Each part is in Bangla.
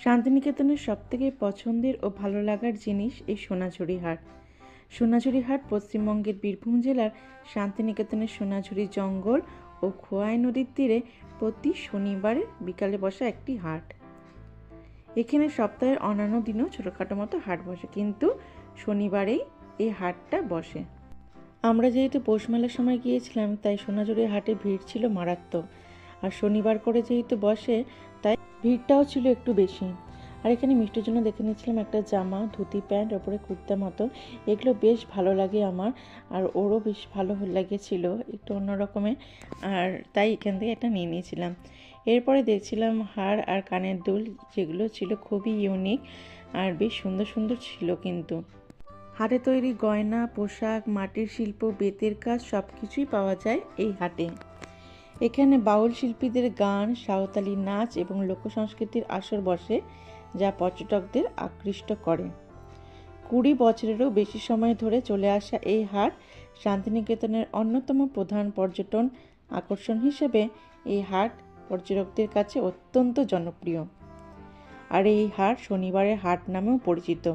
শান্তিনিকেতনের সবথেকে পছন্দের ও ভালো লাগার জিনিস এই সোনাঝুরি হাট। সোনাঝুরি হাট পশ্চিমবঙ্গের বীরভূম জেলার শান্তিনিকেতনের সোনাঝুরি জঙ্গল ও খোয়াই নদীর তীরে প্রতি শনিবারে বিকালে বসা একটি হাট। এখানে সপ্তাহের অন্যান্য দিনও ছোটোখাটো মতো হাট বসে, কিন্তু শনিবারেই এই হাটটা বসে। আমরা যেহেতু পৌষ মেলার সময় গিয়েছিলাম, তাই সোনাঝুরি হাটে ভিড় ছিল মারাত্মক। আর শনিবার করে যেহেতু বসে, তাই ভিড়টাও ছিল একটু বেশি। আর এখানে মিষ্টির জন্য দেখে নিচ্ছিলাম একটা জামা, ধুতি প্যান্ট, ওপরে কুর্তা মতো। এগুলো বেশ ভালো লাগে আমার, আর ওরও বেশ ভালো লেগেছিল, একটু অন্য রকমের, আর তাই এখান থেকে একটা নিয়ে নিয়েছিলাম। এরপরে দেখছিলাম হার আর কানের দুল, যেগুলো ছিল খুবই ইউনিক আর বেশ সুন্দর সুন্দর ছিল। কিন্তু হাতে তৈরি গয়না, পোশাক, মাটির শিল্প, বেতের কাজ সব কিছুই পাওয়া যায় এই হাটে। এখানে বাউল শিল্পীদের গান, সাঁওতালি নাচ এবং লোকসংস্কৃতির আসর বসে, যা পর্যটকদের আকৃষ্ট করে। 20 বছরেরও বেশি সময় ধরে চলে আসা এই হাট শান্তিনিকেতনের অন্যতম প্রধান পর্যটন আকর্ষণ হিসেবে এই হাট পর্যটকদের কাছে অত্যন্ত জনপ্রিয়। আর এই হাট শনিবারের হাট নামেও পরিচিত।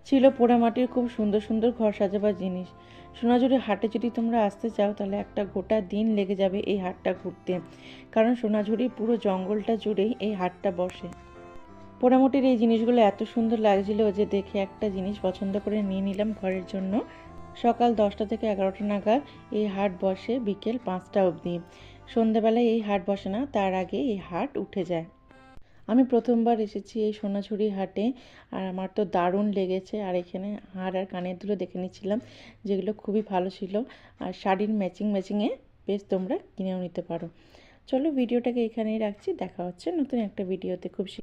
ছিল পোড়ামাটির খুব সুন্দর সুন্দর ঘর সাজাবার জিনিস। সোনাঝুরি হাটে যদি তোমরা আসতে চাও, তাহলে একটা গোটা দিন লেগে যাবে এই হাটটা ঘুরতে, কারণ সোনাঝুরির পুরো জঙ্গলটা জুড়েই এই হাটটা বসে। পোড়ামাটির এই জিনিসগুলো এত সুন্দর লাগছিল যে দেখে একটা জিনিস পছন্দ করে নিয়ে নিলাম ঘরের জন্য। সকাল 10টা থেকে 11টা নাগাদ এই হাট বসে, বিকেল 5টা অবধি। সন্ধ্যেবেলায় এই হাট বসে না, তার আগে এই হাট উঠে যায়। আমি প্রথমবার এসেছি এই সোনাঝুরি হাটে, আর আমার তো দারুণ লেগেছে। আর এখানে হার আর কানের দুলো দেখে নিচ্ছিলাম, যেগুলো খুবই ভালো ছিল। আর শাড়ির ম্যাচিংয়ে বেশ তোমরা কিনেও নিতে পারো। চলো, ভিডিওটাকে এখানেই রাখছি। দেখা হচ্ছে নতুন একটা ভিডিওতে খুব